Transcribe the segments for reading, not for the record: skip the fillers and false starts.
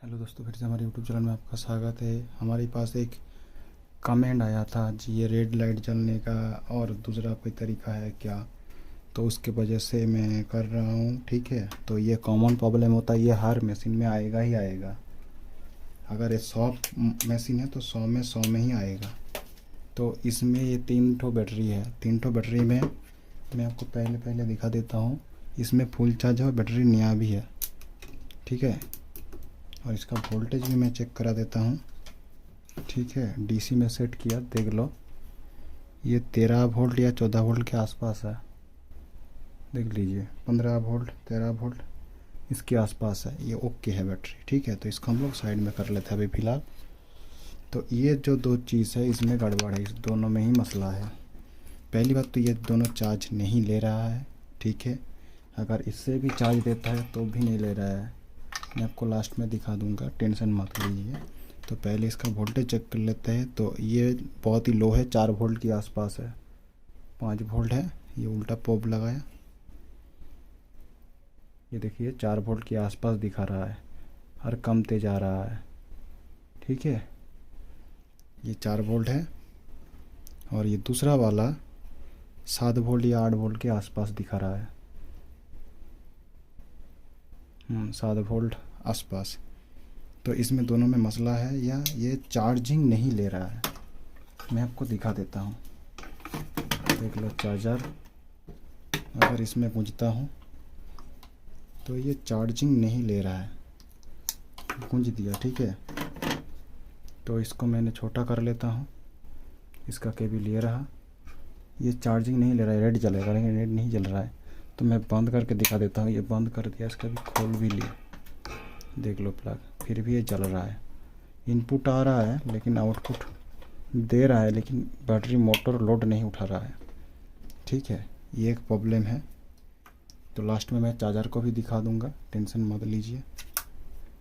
Hello दोस्तों, फिर से हमारे यूट्यूब चैनल में आपका स्वागत है। हमारे पास एक कमेंट आया था जी, ये रेड लाइट जलने का और दूसरा कोई तरीका है क्या, तो उसके वजह से मैं कर रहा हूँ। ठीक है, तो ये कॉमन प्रॉब्लम होता है, ये हर मशीन में आएगा ही आएगा। अगर ये 100 मशीन है तो 100 में ही आएगा। तो इसमें ये 3 ठो बैटरी है। 3 ठो बैटरी में मैं आपको पहले दिखा देता हूँ। इसमें फुल चार्ज है और बैटरी नया भी है। ठीक है, और इसका वोल्टेज भी मैं चेक करा देता हूँ। ठीक है, डीसी में सेट किया, देख लो ये 13 वोल्ट या 14 वोल्ट के आसपास है। देख लीजिए, 15 वोल्ट 13 वोल्ट इसके आसपास है। ये ओके है बैटरी। ठीक है, तो इसको हम लोग साइड में कर लेते हैं अभी फ़िलहाल। तो ये जो दो चीज़ है इसमें गड़बड़ है, इस दोनों में ही मसला है। पहली बात तो ये दोनों चार्ज नहीं ले रहा है। ठीक है, अगर इससे भी चार्ज देता है तो भी नहीं ले रहा है। मैं आपको लास्ट में दिखा दूंगा, टेंशन मत लीजिए। तो पहले इसका वोल्टेज चेक कर लेते हैं। तो ये बहुत ही लो है, 4 वोल्ट के आसपास है। 5 वोल्ट है, ये उल्टा पोप लगाया, ये देखिए 4 वोल्ट के आसपास दिखा रहा है और कम तेज आ रहा है। ठीक है, ये 4 वोल्ट है और ये दूसरा वाला 7 वोल्ट या 8 वोल्ट के आसपास दिखा रहा है। 7 वोल्ट आसपास। तो इसमें दोनों में मसला है, या ये चार्जिंग नहीं ले रहा है। मैं आपको दिखा देता हूँ, देख लो चार्जर। अगर इसमें गूंजता हूँ तो ये चार्जिंग नहीं ले रहा है, गूंज दिया। ठीक है, तो इसको मैंने छोटा कर लेता हूँ। इसका केबल ये रहा, ये चार्जिंग नहीं ले रहा है। रेड जलेगा लेकिन रेड नहीं जल रहा है। तो मैं बंद करके दिखा देता हूँ। ये बंद कर दिया, इसका भी खोल भी लिया, देख लो प्लग, फिर भी ये जल रहा है। इनपुट आ रहा है लेकिन आउटपुट दे रहा है, लेकिन बैटरी मोटर लोड नहीं उठा रहा है। ठीक है, ये एक प्रॉब्लम है। तो लास्ट में मैं चार्जर को भी दिखा दूंगा, टेंशन मत लीजिए।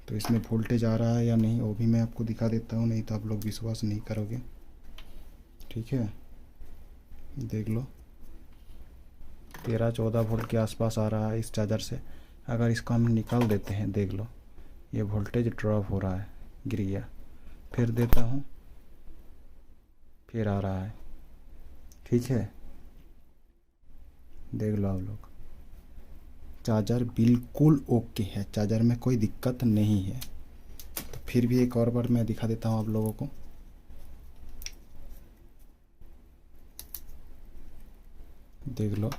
तो इसमें वोल्टेज आ रहा है या नहीं वो भी मैं आपको दिखा देता हूँ, नहीं तो आप लोग विश्वास नहीं करोगे। ठीक है, देख लो 13-14 वोल्ट के आसपास आ रहा है इस चार्जर से। अगर इसको हम निकाल देते हैं, देख लो ये वोल्टेज ड्रॉप हो रहा है, गिर गया। फिर देता हूँ, फिर आ रहा है। ठीक है, देख लो आप लोग, चार्जर बिल्कुल ओके है, चार्जर में कोई दिक्कत नहीं है। तो फिर भी एक और बार मैं दिखा देता हूँ आप लोगों को। देख लो,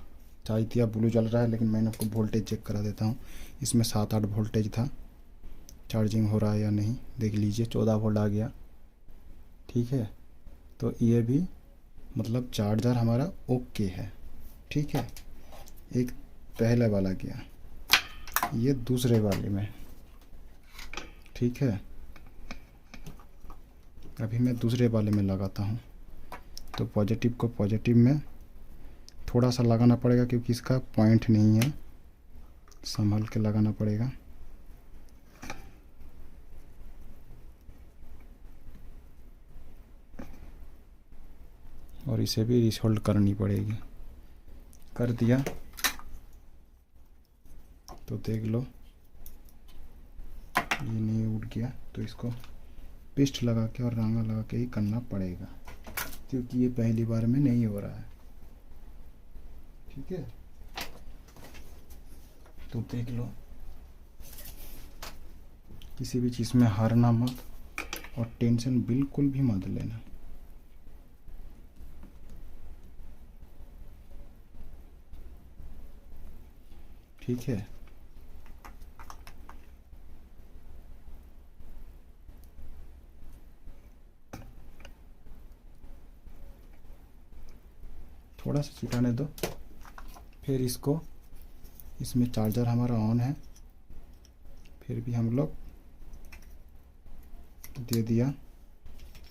चार्ज दिया, ब्लू चल रहा है, लेकिन मैंने आपको वोल्टेज चेक करा देता हूँ। इसमें 7-8 वोल्टेज था, चार्जिंग हो रहा है या नहीं देख लीजिए, 14 वोल्ट आ गया। ठीक है, तो ये भी मतलब चार्जर हमारा ओके है। ठीक है, एक पहले वाला गया, ये दूसरे वाले में। ठीक है, अभी मैं दूसरे वाले में लगाता हूँ। तो पॉजिटिव को पॉजिटिव में थोड़ा सा लगाना पड़ेगा, क्योंकि इसका पॉइंट नहीं है, संभल के लगाना पड़ेगा। और इसे भी रिसोल्ड करनी पड़ेगी। कर दिया, तो देख लो ये नहीं उठ गया। तो इसको पेस्ट लगा के और रांगा लगा के ही करना पड़ेगा, क्योंकि ये पहली बार में नहीं हो रहा है। ठीक है, तो देख लो, किसी भी चीज़ में हारना मत और टेंशन बिल्कुल भी मत लेना। ठीक है, थोड़ा सा चिकाने दो। फिर इसको, इसमें चार्जर हमारा ऑन है, फिर भी हम लोग दे दिया।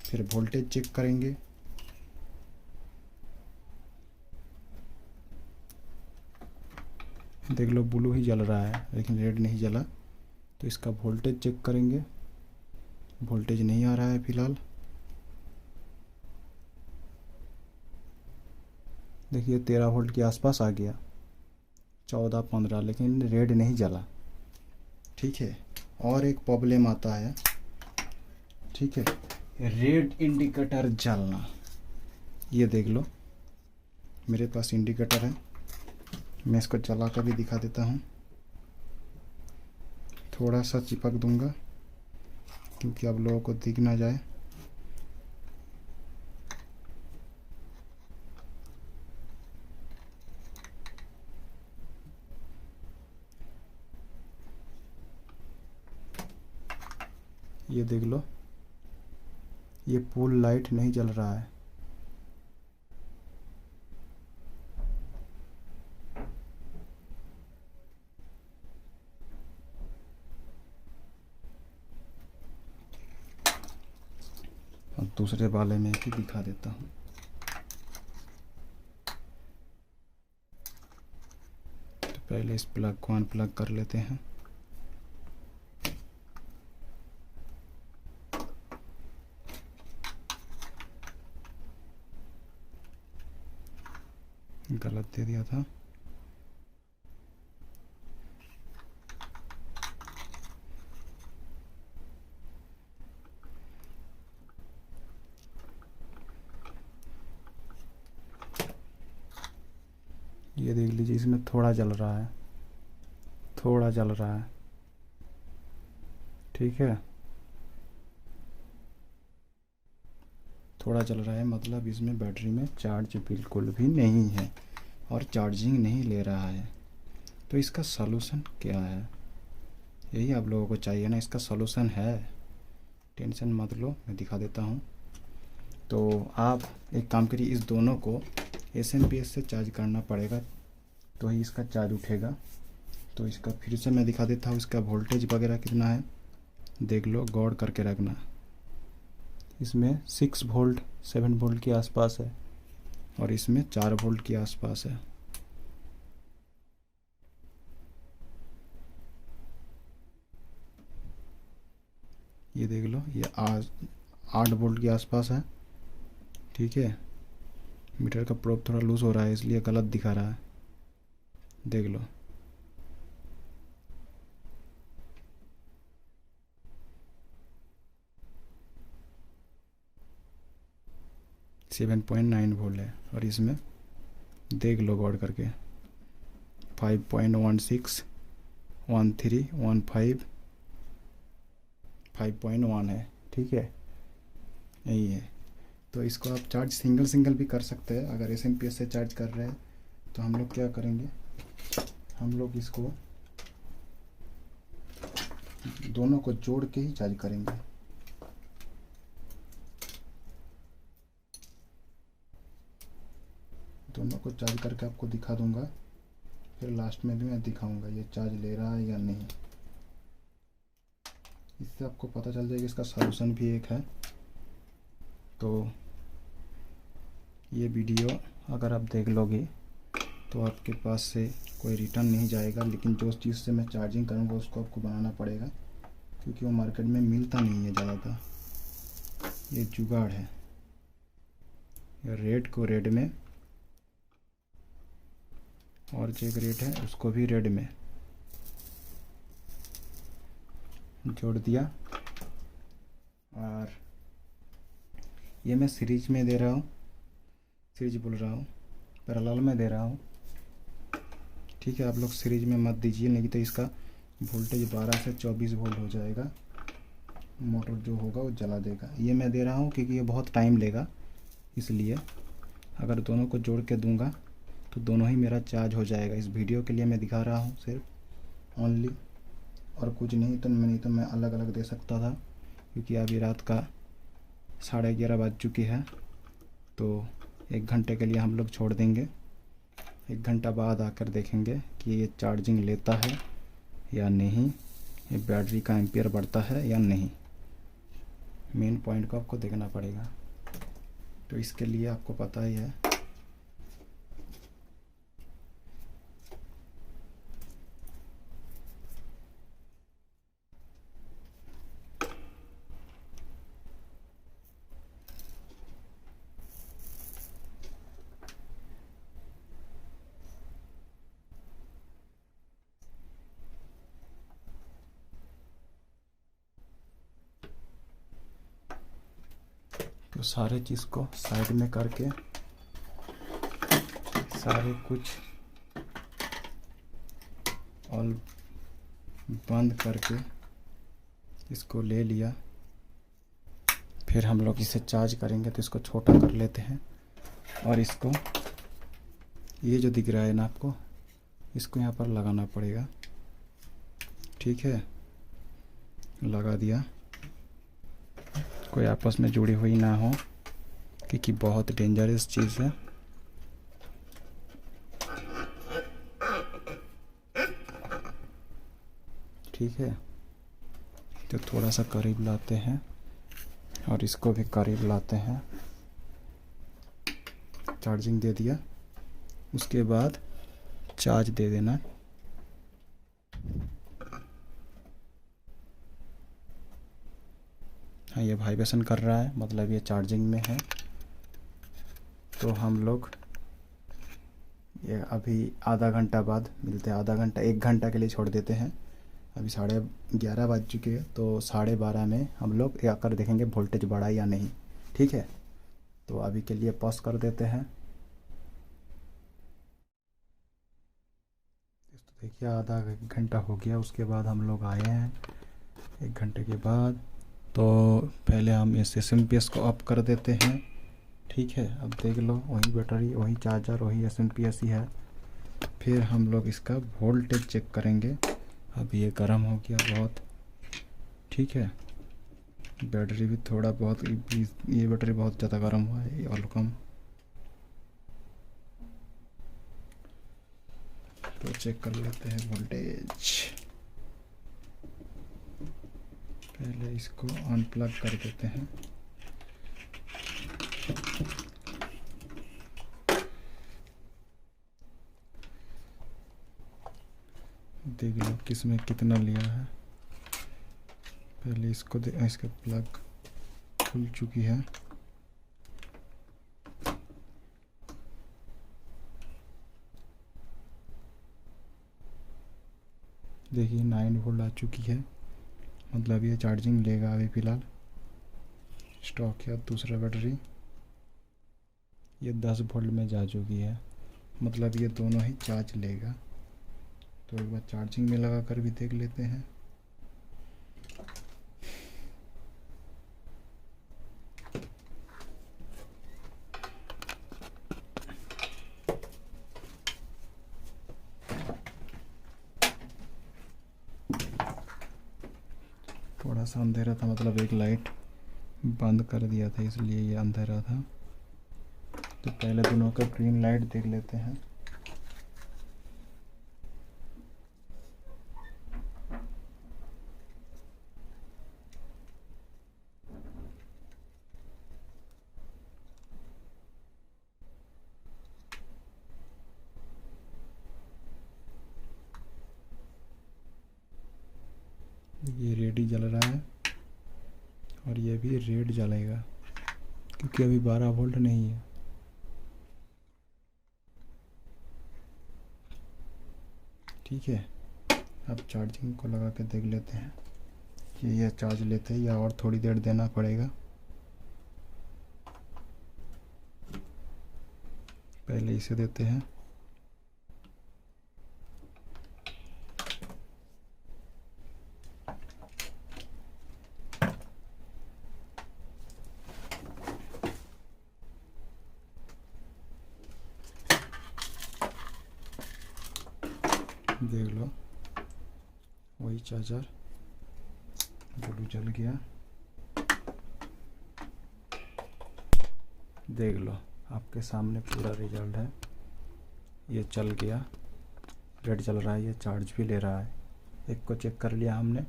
फिर वोल्टेज चेक करेंगे। देख लो ब्लू ही जल रहा है लेकिन रेड नहीं जला। तो इसका वोल्टेज चेक करेंगे, वोल्टेज नहीं आ रहा है फिलहाल। देखिए 13 वोल्ट के आसपास आ गया, 14-15, लेकिन रेड नहीं जला। ठीक है, और एक प्रॉब्लम आता है, ठीक है, रेड इंडिकेटर जलना। ये देख लो, मेरे पास इंडिकेटर है, मैं इसको जला कर भी दिखा देता हूँ। थोड़ा सा चिपक दूंगा क्योंकि आप लोगों को दिख ना जाए। ये देख लो, ये पुल लाइट नहीं जल रहा है। अब दूसरे वाले में भी दिखा देता हूँ। तो पहले इस प्लग को अनप्लग कर लेते हैं। गलत दे दिया था। ये देख लीजिए, इसमें थोड़ा जल रहा है, थोड़ा जल रहा है, ठीक है, थोड़ा जल रहा है, मतलब इसमें बैटरी में चार्ज बिल्कुल भी नहीं है और चार्जिंग नहीं ले रहा है। तो इसका सलूशन क्या है, यही आप लोगों को चाहिए ना। इसका सलूशन है, टेंशन मत लो, मैं दिखा देता हूँ। तो आप एक काम करिए, इस दोनों को एसएमपीएस से चार्ज करना पड़ेगा, तो ही इसका चार्ज उठेगा। तो इसका फिर से मैं दिखा देता हूँ, इसका वोल्टेज वगैरह कितना है देख लो, गौर करके रखना। इसमें 6 वोल्ट 7 वोल्ट के आसपास है और इसमें 4 वोल्ट के आसपास है। ये देख लो, ये 8 वोल्ट के आसपास है, ठीक है। मीटर का प्रोब थोड़ा लूज़ हो रहा है इसलिए गलत दिखा रहा है, देख लो। सेवन 7.9 वोल्ट है और इसमें देख लो गौर करके 5.16 13 15 5.1 है, ठीक है, यही है। तो इसको आप चार्ज सिंगल सिंगल भी कर सकते हैं। अगर एसएमपीएस से चार्ज कर रहे हैं तो हम लोग क्या करेंगे, हम लोग इसको दोनों को जोड़ के ही चार्ज करेंगे। दोनों को चार्ज करके आपको दिखा दूंगा, फिर लास्ट में भी मैं दिखाऊंगा ये चार्ज ले रहा है या नहीं। इससे आपको पता चल जाएगा, इसका सॉल्यूशन भी एक है। तो ये वीडियो अगर आप देख लोगे तो आपके पास से कोई रिटर्न नहीं जाएगा, लेकिन जो चीज़ से मैं चार्जिंग करूँगा उसको आपको बनाना पड़ेगा, क्योंकि वो मार्केट में मिलता नहीं है ज़्यादातर। ये जुगाड़ है, ये रेड को रेड में और जो एक रेड है उसको भी रेड में जोड़ दिया। और ये मैं सीरीज में दे रहा हूँ, सीरीज बोल रहा हूँ, पैरेलल में दे रहा हूँ, ठीक है। आप लोग सीरीज में मत दीजिए, नहीं तो इसका वोल्टेज 12 से 24 वोल्ट हो जाएगा, मोटर जो होगा वो जला देगा। ये मैं दे रहा हूँ क्योंकि ये बहुत टाइम लेगा, इसलिए अगर दोनों को जोड़ के दूंगा तो दोनों ही मेरा चार्ज हो जाएगा। इस वीडियो के लिए मैं दिखा रहा हूँ सिर्फ ओनली, और कुछ नहीं। तो मैं अलग अलग दे सकता था, क्योंकि अभी रात का 11:30 बज चुकी है। तो 1 घंटे के लिए हम लोग छोड़ देंगे, 1 घंटा बाद आकर देखेंगे कि ये चार्जिंग लेता है या नहीं, ये बैटरी का एम्पियर बढ़ता है या नहीं। मेन पॉइंट को आपको देखना पड़ेगा। तो इसके लिए आपको पता ही है, तो सारे चीज़ को साइड में करके सारे कुछ और बंद करके इसको ले लिया। फिर हम लोग इसे चार्ज करेंगे तो इसको छोटा कर लेते हैं और इसको ये जो दिख रहा है ना आपको, इसको यहाँ पर लगाना पड़ेगा। ठीक है, लगा दिया। कोई आपस में जुड़ी हुई ना हो, क्योंकि बहुत डेंजरस चीज़ है। ठीक है, तो थोड़ा सा करीब लाते हैं और इसको भी करीब लाते हैं। चार्जिंग दे दिया, उसके बाद चार्ज दे देना। हाँ, ये वाइब्रेशन कर रहा है, मतलब ये चार्जिंग में है। तो हम लोग ये अभी आधा घंटा बाद मिलते हैं। आधा घंटा 1 घंटा के लिए छोड़ देते हैं। अभी 11:30 बज चुके हैं, तो 12:30 में हम लोग आकर देखेंगे वोल्टेज बढ़ा या नहीं। ठीक है, तो अभी के लिए पॉज कर देते हैं। तो देखिए आधा घंटा हो गया, उसके बाद हम लोग आए हैं 1 घंटे के बाद। तो पहले हम इस एसएमपीएस को ऑफ कर देते हैं। ठीक है, अब देख लो वही बैटरी, वही चार्जर, वही एसएमपीएस ही है। फिर हम लोग इसका वोल्टेज चेक करेंगे। अब ये गर्म हो गया बहुत। ठीक है, बैटरी भी थोड़ा बहुत, ये बैटरी बहुत ज़्यादा गर्म हुआ है और कम। तो चेक कर लेते हैं वोल्टेज। पहले इसको अनप्लग कर देते हैं। देख लो किसमें कितना लिया है। पहले इसको इसका प्लग खुल चुकी है। देखिए 9 वोल्ट आ चुकी है, मतलब ये चार्जिंग लेगा अभी फ़िलहाल। स्टॉक है दूसरा बैटरी, ये 10 वोल्ट में जा चुकी है, मतलब ये दोनों ही चार्ज लेगा। तो एक बार चार्जिंग में लगा कर भी देख लेते हैं। थोड़ा सा अंधेरा था, मतलब एक लाइट बंद कर दिया था, इसलिए ये अंधेरा था। तो पहले दोनों का ग्रीन लाइट देख लेते हैं। ये रेड ही जल रहा है और ये भी रेड जलेगा, क्योंकि अभी 12 वोल्ट नहीं है। ठीक है, अब चार्जिंग को लगा के देख लेते हैं कि ये चार्ज लेते हैं या और थोड़ी देर देना पड़ेगा। पहले इसे देते हैं। देख लो वही चार्जर ब्लू जल गया। देख लो आपके सामने पूरा रिजल्ट है। ये चल गया, रेड चल रहा है, ये चार्ज भी ले रहा है। एक को चेक कर लिया हमने,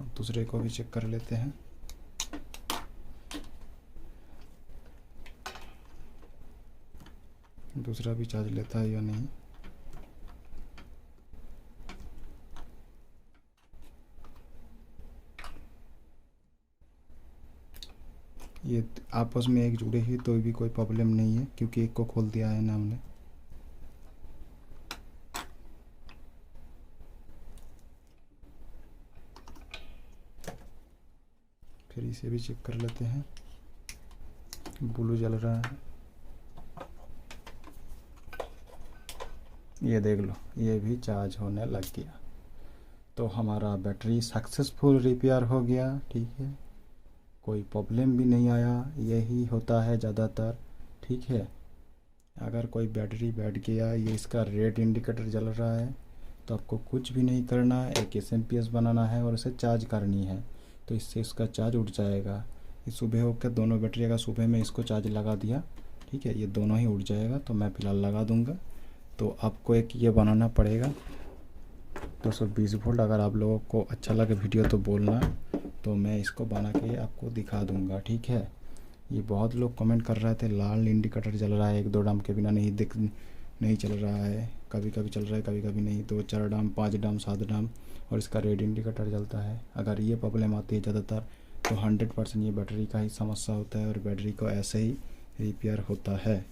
अब दूसरे को भी चेक कर लेते हैं। दूसरा भी चार्ज लेता है या नहीं। ये आपस में एक जुड़े ही तो भी कोई प्रॉब्लम नहीं है, क्योंकि एक को खोल दिया है ना हमने। फिर इसे भी चेक कर लेते हैं। ब्लू जल रहा है, ये देख लो ये भी चार्ज होने लग गया। तो हमारा बैटरी सक्सेसफुल रिपेयर हो गया। ठीक है, कोई प्रॉब्लम भी नहीं आया। यही होता है ज़्यादातर। ठीक है, अगर कोई बैटरी बैठ गया, ये इसका रेड इंडिकेटर जल रहा है, तो आपको कुछ भी नहीं करना है, एक एसएमपीएस बनाना है और उसे चार्ज करनी है, तो इससे इसका चार्ज उठ जाएगा। ये सुबह होकर दोनों बैटरी, अगर सुबह में इसको चार्ज लगा दिया, ठीक है, ये दोनों ही उठ जाएगा। तो मैं फ़िलहाल लगा दूँगा। तो आपको एक ये बनाना पड़ेगा 220 वोल्ट। अगर आप लोगों को अच्छा लगे वीडियो तो बोलना, तो मैं इसको बना के आपको दिखा दूँगा। ठीक है, ये बहुत लोग कमेंट कर रहे थे लाल इंडिकेटर जल रहा है, 1-2 डाम के बिना नहीं चल रहा है, कभी कभी चल रहा है कभी कभी नहीं, 2-4 डाम 5 डाम 7 डाम और इसका रेड इंडिकेटर जलता है। अगर ये प्रॉब्लम आती है ज़्यादातर, तो 100% ये बैटरी का ही समस्या होता है और बैटरी को ऐसे ही रिपेयर होता है।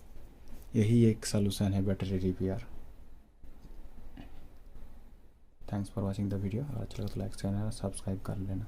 यही एक सलूशन है battery repair. Thanks for watching the video. अगर अच्छा लगा तो लाइक शेयर सब्सक्राइब कर लेना।